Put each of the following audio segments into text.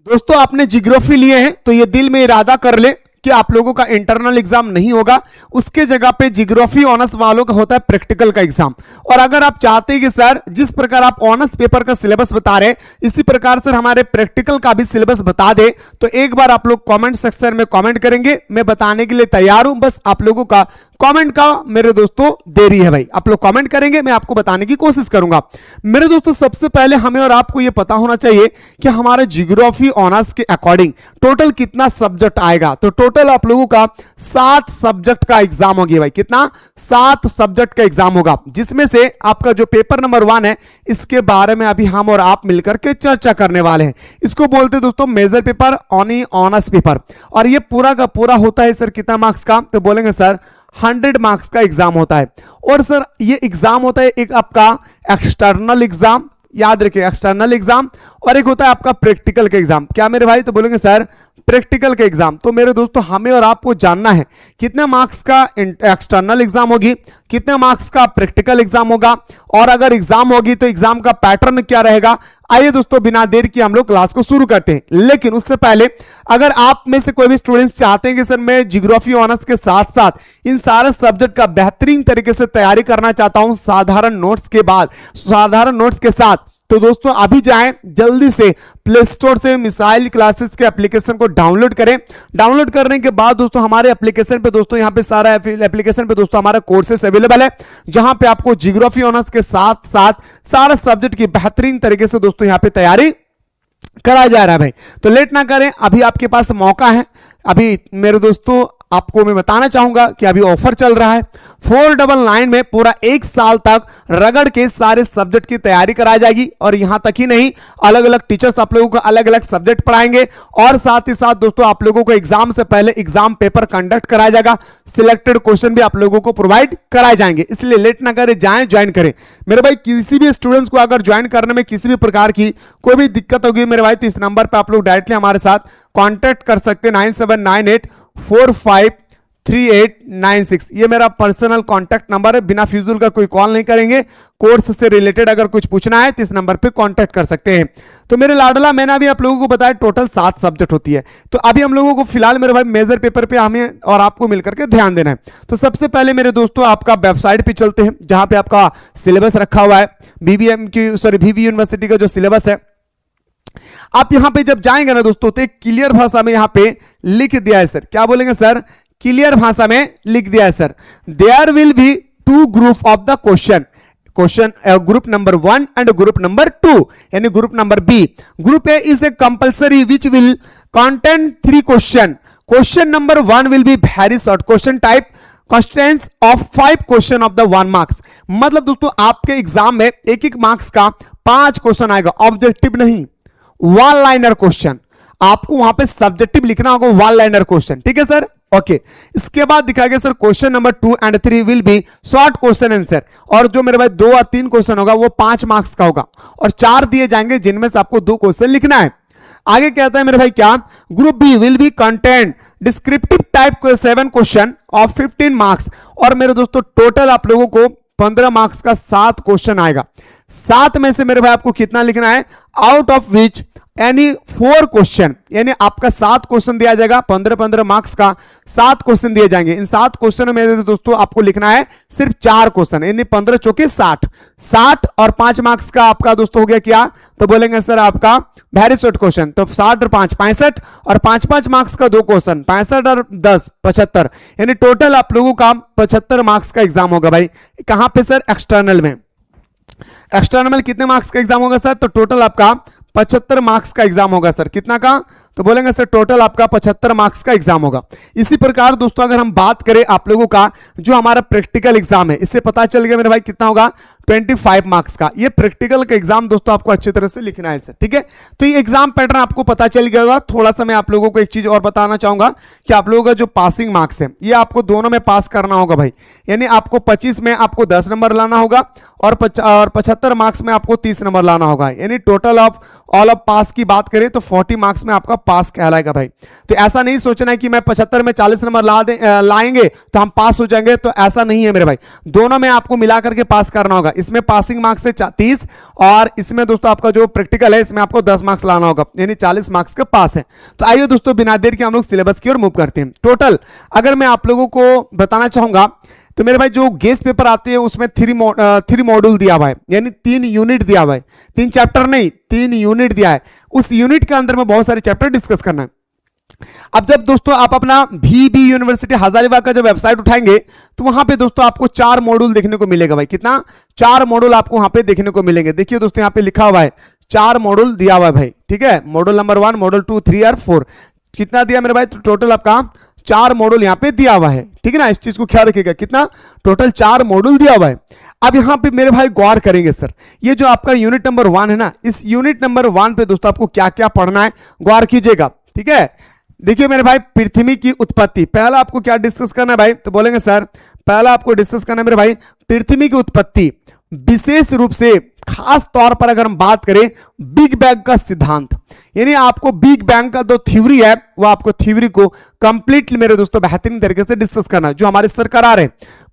दोस्तों आपने जियोग्राफी लिए हैं तो ये दिल में इरादा कर ले कि आप लोगों का इंटरनल एग्जाम नहीं होगा, उसके जगह पे जियोग्राफी ऑनर्स वालों का होता है प्रैक्टिकल का एग्जाम। और अगर आप चाहते हैं कि सर जिस प्रकार आप ऑनर्स पेपर का सिलेबस बता रहे हैं इसी प्रकार से हमारे प्रैक्टिकल का भी सिलेबस बता दे, तो एक बार आप लोग कमेंट सेक्शन में कमेंट करेंगे, मैं बताने के लिए तैयार हूं। बस आप लोगों का कमेंट का मेरे दोस्तों देरी है भाई, आप लोग कमेंट करेंगे, मैं आपको बताने की कोशिश करूंगा। मेरे दोस्तों सबसे पहले हमें और आपको यह पता होना चाहिए कि हमारे जियोग्राफी ऑनर्स के अकॉर्डिंग टोटल कितना सब्जेक्ट आएगा। तो टोटल आप लोगों का 7 सब्जेक्ट का एग्जाम होगी भाई। कितना? 7 सब्जेक्ट का एग्जाम होगा, जिसमें से आपका जो पेपर नंबर 1 है इसके बारे में अभी हम और आप मिलकर के चर्चा करने वाले हैं। इसको बोलते हैं दोस्तों मेजर पेपर ऑनर्स पेपर। और ये पूरा का पूरा होता है सर कितना मार्क्स का? तो बोलेंगे सर 100 मार्क्स का एग्जाम होता है। और सर ये एग्जाम होता है एक आपका एक्सटर्नल एग्जाम, याद रखिए एक्सटर्नल एग्जाम, और एक होता है आपका प्रैक्टिकल का एग्जाम। क्या मेरे भाई? तो बोलेंगे सर प्रैक्टिकल का एग्जाम। तो मेरे दोस्तों हमें और आपको जानना है कितने मार्क्स का एक्सटर्नल एग्जाम होगी, कितने मार्क्स का प्रैक्टिकल एग्जाम होगा, और अगर एग्जाम होगी तो एग्जाम का पैटर्न क्या रहेगा। आइए दोस्तों बिना देर की हम लोग क्लास को शुरू करते हैं। लेकिन उससे पहले अगर आप में से कोई भी स्टूडेंट्स चाहते हैं कि सर मैं जियोग्राफी ऑनर्स के साथ साथ इन सारे सब्जेक्ट का बेहतरीन तरीके से तैयारी करना चाहता हूं साधारण नोट्स के बाद, साधारण नोट्स के साथ, तो दोस्तों अभी जाएं जल्दी से प्ले स्टोर से मिसाइल क्लासेस के एप्लीकेशन को डाउनलोड करें। डाउनलोड करने के बाद दोस्तों हमारे एप्लीकेशन पे दोस्तों यहां पे सारा एप्लीकेशन पे दोस्तों हमारा कोर्सेस अवेलेबल है, जहां पे आपको जियोग्राफी ऑनर्स के साथ साथ सारा सब्जेक्ट की बेहतरीन तरीके से दोस्तों यहां पे तैयारी कराया जा रहा है भाई। तो लेट ना करें, अभी आपके पास मौका है। अभी मेरे दोस्तों आपको मैं बताना चाहूंगा कि अभी ऑफर चल रहा है 499 में पूरा 1 साल तक रगड़ के सारे सब्जेक्ट की तैयारी कराई जाएगी। और यहां तक ही नहीं, अलग अलग टीचर्स आप लोगों को अलग अलग सब्जेक्ट पढ़ाएंगे, और साथ ही साथ दोस्तों आप लोगों को एग्जाम से पहले एग्जाम पेपर कंडक्ट कराया जाएगा, सिलेक्टेड क्वेश्चन भी आप लोगों को प्रोवाइड कराए जाएंगे। इसलिए लेट ना करें, जाएं ज्वाइन करें मेरे भाई। किसी भी स्टूडेंट्स को अगर ज्वाइन करने में किसी भी प्रकार की कोई भी दिक्कत होगी मेरे भाई, तो इस नंबर पर आप लोग डायरेक्टली हमारे साथ कॉन्टेक्ट कर सकते हैं 9798453896। ये मेरा पर्सनल कांटेक्ट नंबर है, बिना फिजूल का कोई कॉल नहीं करेंगे। कोर्स से रिलेटेड अगर कुछ पूछना है तो इस नंबर पे कांटेक्ट कर सकते हैं। तो मेरे लाडला, मैंने अभी आप लोगों को बताया टोटल 7 सब्जेक्ट होती है। तो अभी हम लोगों को फिलहाल मेरे भाई मेजर पेपर पे हमें और आपको मिलकर के ध्यान देना है। तो सबसे पहले मेरे दोस्तों आपका वेबसाइट पे चलते हैं, जहां पे आपका सिलेबस रखा हुआ है वीवी यूनिवर्सिटी का जो सिलेबस है। आप यहां पे जब जाएंगे ना दोस्तों तो एक क्लियर भाषा में यहां पे लिख दिया है सर। क्या बोलेंगे सर? क्लियर भाषा में लिख दिया है sir, there will be 2 group of the question, group number 1 and group number 2, यानी group number B. Group A is A compulsory which will contain 3 question. Question number 1 will be very short question type constants of 5 question of the 1 marks. मतलब दोस्तों आपके exam में एक marks का 5 question आएगा, objective नहीं, 1 liner question. आपको वहां पे सब्जेक्टिव लिखना होगा 1 लाइनर क्वेश्चन, ठीक है सर? ओके इसके बाद दिखा गया sir question number 2 and 3 will be short question answer. और जो मेरे भाई 2 और 3 क्वेश्चन होगा वो 5 मार्क्स का होगा, और 4 दिए जाएंगे जिनमें से आपको 2 क्वेश्चन लिखना है। आगे कहता है मेरे भाई क्या? Group B will be content descriptive type 7 question of 15 marks. और मेरे दोस्तों टोटल आप लोगों को 15 मार्क्स का 7 क्वेश्चन आएगा। 7 में से मेरे भाई आपको कितना लिखना है? आउट ऑफ विच यानी 4 क्वेश्चन, यानी आपका 7 क्वेश्चन दिया जाएगा, 15 मार्क्स का 7 क्वेश्चन दिए जाएंगे। इन 7 क्वेश्चन में मेरे दोस्तों आपको लिखना है सिर्फ 4 क्वेश्चन, यानी 15 चौके 60, 60 और 5 मार्क्स का आपका दोस्तों हो गया क्या? तो बोलेंगे सर आपका वेरी शॉर्ट क्वेश्चन। तो 60 और 5 65, और 5 मार्क्स का 2 क्वेश्चन 65 और 10 75, यानी टोटल आप लोगों का 75 मार्क्स का एग्जाम होगा भाई। कहां पे सर? एक्सटर्नल में। एक्सटर्नल में कितने मार्क्स का एग्जाम होगा सर? तो टोटल आपका 75 मार्क्स का एग्जाम होगा सर। कितना का? तो बोलेंगे सर टोटल आपका 75 मार्क्स का एग्जाम होगा। इसी प्रकार दोस्तों अगर हम बात करें आप लोगों का जो हमारा प्रैक्टिकल एग्जाम है, इससे पता चल गया मेरे भाई कितना होगा? 25 मार्क्स का। ये प्रैक्टिकल का एग्जाम दोस्तों आपको अच्छी तरह से लिखना है सर, ठीक है? तो ये एग्जाम पैटर्न आपको पता चल गया होगा। थोड़ा सा मैं आप लोगों को एक चीज और बताना चाहूंगा कि आप लोगों का जो पासिंग मार्क्स है ये आपको दोनों में पास करना होगा भाई। यानी आपको 25 में आपको 10 नंबर लाना होगा, और 75 मार्क्स में आपको 30 नंबर लाना होगा। यानी टोटल ऑफ ऑल ऑफ पास की बात करें तो 40 मार्क्स में आपका पास कहलाएगा भाई। तो ऐसा नहीं सोचना है कि मैं 75 में 40 नंबर लाएंगे तो हम पास हो जाएंगे, तो ऐसा नहीं है मेरे भाई। दोनों में आपको मिला करके पास करना होगा। इसमें पासिंग मार्क्स है 30 और इसमें दोस्तों आपका जो प्रैक्टिकल है इसमें आपको 10 मार्क्स लाना होगा, यानी 40 मार्क्स का पास है। तो आइए दोस्तों बिना देर के हम लोग सिलेबस की ओर मूव करते हैं। टोटल अगर मैं आप लोगों को बताना चाहूंगा तो मेरे भाई जो गेस्ट पेपर आते हैं उसमें 3 मॉड्यूल दिया हुआ है, यानी 3 यूनिट दिया हुआ है। 3 चैप्टर नहीं, 3 यूनिट दिया है। उस यूनिट के अंदर में बहुत सारे चैप्टर डिस्कस करना है। अब जब दोस्तों आप अपना VB यूनिवर्सिटी हजारीबाग का जब वेबसाइट उठाएंगे तो वहां पे दोस्तों आपको 4 मॉड्यूल देखने को मिलेगा भाई। कितना? 4 मॉड्यूल आपको वहां पे देखने को मिलेंगे। देखिए दोस्तों यहाँ पे लिखा हुआ है 4 मॉड्यूल दिया हुआ है भाई, ठीक है। मॉड्यूल नंबर 1, मॉड्यूल 2, 3 और 4 कितना दिया मेरे भाई? तो टोटल आपका 4 मॉड्यूल यहाँ पे दिया हुआ है, ठीक है ना। इस चीज को ख्याल रखिएगा, कितना? टोटल 4 मॉड्यूल दिया हुआ है। अब यहाँ पे मेरे भाई गौर करेंगे सर, ये जो आपका यूनिट नंबर 1 है ना, इस यूनिट नंबर 1 पे दोस्तों आपको क्या क्या पढ़ना है गौर कीजिएगा, ठीक है। देखिए मेरे भाई पृथ्वी की उत्पत्ति, पहला आपको क्या डिस्कस करना है भाई? तो बोलेंगे सर पहला आपको डिस्कस करना है मेरे भाई पृथ्वी की उत्पत्ति, विशेष रूप से खास तौर पर अगर हम बात करें बिग बैंग का सिद्धांत, यानी आपको बिग बैंग का जो थ्योरी है वो आपको थ्योरी को कंप्लीटली मेरे दोस्तों बेहतरीन तरीके से डिस्कस करना है। जो हमारे सर करा रहे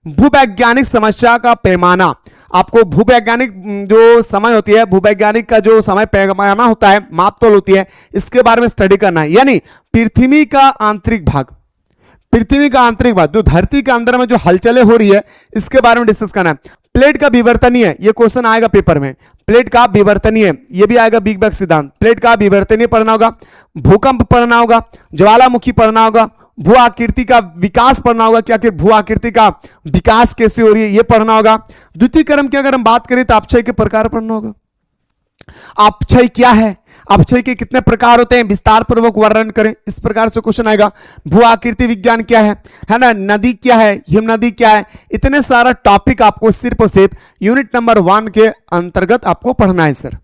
भूवैज्ञानिक समस्या का पैमाना, आपको भूवैज्ञानिक जो समय होती है, भूवैज्ञानिक का जो समय पैमाना होता है, मापतोल होती है, इसके बारे में स्टडी करना है। यानी पृथ्वी का आंतरिक भाग, पृथ्वी का आंतरिक भाग जो धरती के अंदर में जो हलचलें हो रही है इसके बारे में डिस्कस करना है। प्लेट का विवर्तनीय, ये क्वेश्चन आएगा पेपर में, प्लेट का विवर्तनीय, ये भी आएगा बिग बैंग सिद्धांत। प्लेट का विवर्तनीय पढ़ना होगा, भूकंप पढ़ना होगा, ज्वालामुखी पढ़ना होगा, भू आकृति का विकास पढ़ना होगा, क्या कि भू आकृति का विकास कैसे हो रही है ये पढ़ना होगा। द्वितीय क्रम की अगर हम बात करें तो अपक्षय के प्रकार पढ़ना होगा। अपक्षय क्या है, अपक्षय के कितने प्रकार होते हैं, विस्तार पूर्वक वर्णन करें, इस प्रकार से क्वेश्चन आएगा। भू आकृति विज्ञान क्या है ना, नदी क्या है, हिम नदी क्या है, इतने सारा टॉपिक आपको सिर्फ और सिर्फ यूनिट नंबर 1 के अंतर्गत आपको पढ़ना है सर।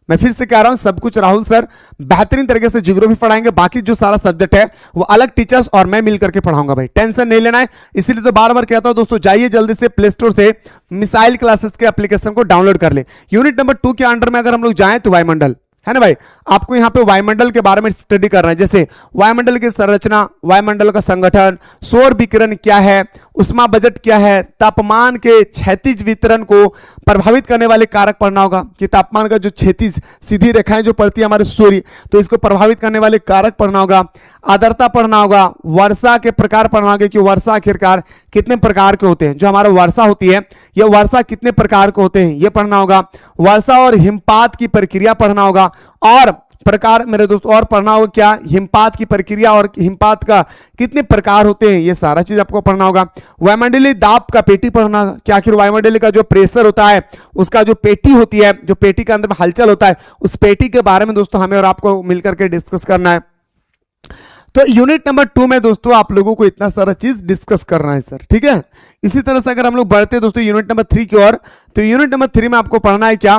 मैं फिर से कह रहा हूं सब कुछ राहुल सर बेहतरीन तरीके से ज्योग्राफी पढ़ाएंगे, बाकी जो सारा सब्जेक्ट है वो अलग टीचर्स और मैं मिल करके पढ़ाऊंगा भाई, टेंशन नहीं लेना है। इसलिए तो बार बार कहता हूं दोस्तों जाइए जल्दी से प्ले स्टोर से मिसाइल क्लासेस के एप्लीकेशन को डाउनलोड कर ले। यूनिट नंबर 2 के अंडर में अगर हम लोग जाएं तो वायुमंडल है ना भाई, आपको यहाँ पे वायुमंडल के बारे में स्टडी करना है, जैसे वायुमंडल की संरचना, वायुमंडल का संगठन, सौर विकिरण क्या है, उष्मा बजट क्या है, तापमान के क्षैतिज वितरण को प्रभावित करने वाले कारक पढ़ना होगा कि तापमान का जो क्षैतिज सीधी रेखाएं जो पड़ती है हमारे सूर्य, तो इसको प्रभावित करने वाले कारक पढ़ना होगा। आर्द्रता पढ़ना होगा, वर्षा के प्रकार पढ़ना होगा कि वर्षा आखिरकार कितने प्रकार के होते हैं, जो हमारा वर्षा होती है यह वर्षा कितने प्रकार के होते हैं ये पढ़ना होगा। वर्षा और हिमपात की प्रक्रिया पढ़ना होगा, और प्रकार मेरे दोस्तों और पढ़ना होगा क्या, हिमपात की प्रक्रिया और हिमपात का कितने प्रकार होते हैं ये सारा चीज आपको पढ़ना होगा। वायुमंडलीय दाब का पेटी पढ़ना होगा कि आखिर वायुमंडलीय का जो प्रेशर होता है उसका जो पेटी होती है, जो पेटी के अंदर में हलचल होता है, उस पेटी के बारे में दोस्तों हमें और आपको मिलकर के डिस्कस करना है। तो यूनिट नंबर 2 में दोस्तों आप लोगों को इतना सारा चीज डिस्कस करना है सर, ठीक है। इसी तरह से अगर हम लोग बढ़ते हैं दोस्तों यूनिट नंबर 3 की ओर, तो यूनिट नंबर 3 में आपको पढ़ना है क्या,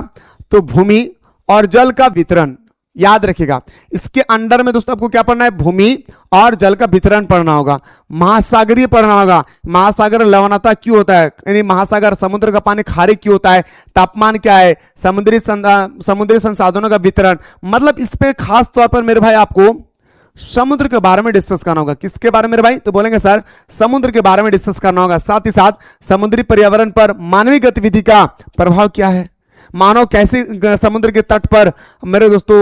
तो भूमि और जल का वितरण, याद रखिएगा इसके अंडर में दोस्तों आपको क्या पढ़ना है, भूमि और जल का वितरण पढ़ना होगा। महासागरीय पढ़ना होगा, महासागर लवणता क्यों होता है, यानी महासागर समुद्र का पानी खारे क्यों होता है, तापमान क्या है, समुद्री संसाधनों का वितरण, मतलब इस पे खास तौर पर मेरे भाई आपको समुद्र के बारे में डिस्कस करना होगा। किसके बारे में मेरे भाई, तो बोलेंगे सर समुद्र के बारे में डिस्कस करना होगा। साथ ही साथ समुद्री पर्यावरण पर मानवीय गतिविधि का प्रभाव क्या है, मानव कैसे समुद्र के तट पर मेरे दोस्तों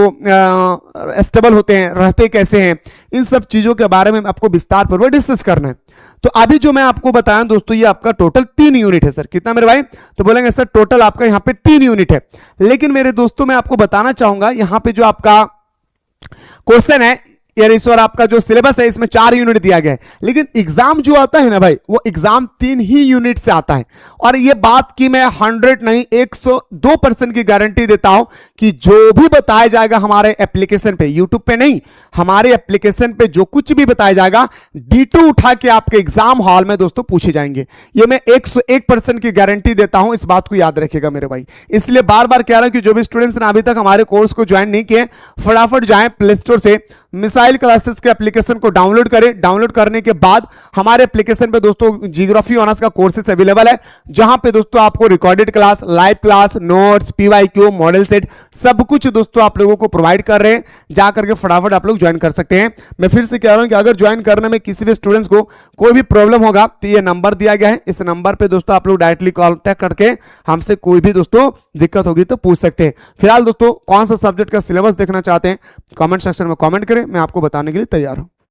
स्टेबल होते हैं, रहते कैसे हैं, इन सब चीजों के बारे में आपको विस्तार पूर्वक डिस्कस करना है। तो अभी जो मैं आपको बताया दोस्तों ये आपका टोटल 3 यूनिट है सर। कितना मेरे भाई, तो बोलेंगे सर टोटल आपका यहाँ पे 3 यूनिट है। लेकिन मेरे दोस्तों मैं आपको बताना चाहूंगा यहाँ पे जो आपका क्वेश्चन है यार ईश्वर, आपका जो सिलेबस है इसमें 4 यूनिट दिया गया है, लेकिन एग्जाम जो आता है ना भाई वो एग्जाम 3 ही यूनिट से आता है। और ये बात की मैं 100 नहीं 102% की गारंटी देता हूं कि जो भी बताया जाएगा हमारे एप्लीकेशन पे, यूट्यूब पे नहीं, हमारे एप्लीकेशन पे जो कुछ भी बताया जाएगा D2 उठा के आपके एग्जाम हॉल में दोस्तों पूछे जाएंगे। ये मैं 101% की गारंटी देता हूं, इस बात को याद रखिएगा मेरे भाई। इसलिए बार बार कह रहा हूं कि जो भी स्टूडेंट्स ने अभी तक हमारे कोर्स को ज्वाइन नहीं किए फटाफट जाएं प्ले स्टोर से मिसाइल क्लासेस के एप्लीकेशन को डाउनलोड करें। डाउनलोड करने के बाद हमारे एप्लीकेशन पे दोस्तों जियोग्राफी ऑनर्स का कोर्सेस अवेलेबल है, जहां पे दोस्तों आपको recorded class, live class, notes, PYQ, model set सब कुछ दोस्तों आप लोगों को प्रोवाइड कर रहे हैं। जाकर के फटाफट आप लोग ज्वाइन कर सकते हैं। मैं फिर से कह रहा हूं कि अगर ज्वाइन करने में किसी भी स्टूडेंट्स को कोई भी प्रॉब्लम होगा तो ये नंबर दिया गया है, इस नंबर पे दोस्तों आप लोग डायरेक्टली कॉन्टैक्ट करके हमसे कोई भी दोस्तों दिक्कत होगी तो पूछ सकते हैं। फिलहाल दोस्तों कौन सा सब्जेक्ट का सिलेबस देखना चाहते हैं कमेंट सेक्शन में कमेंट करें, मैं आपको बताने के लिए तैयार हूं।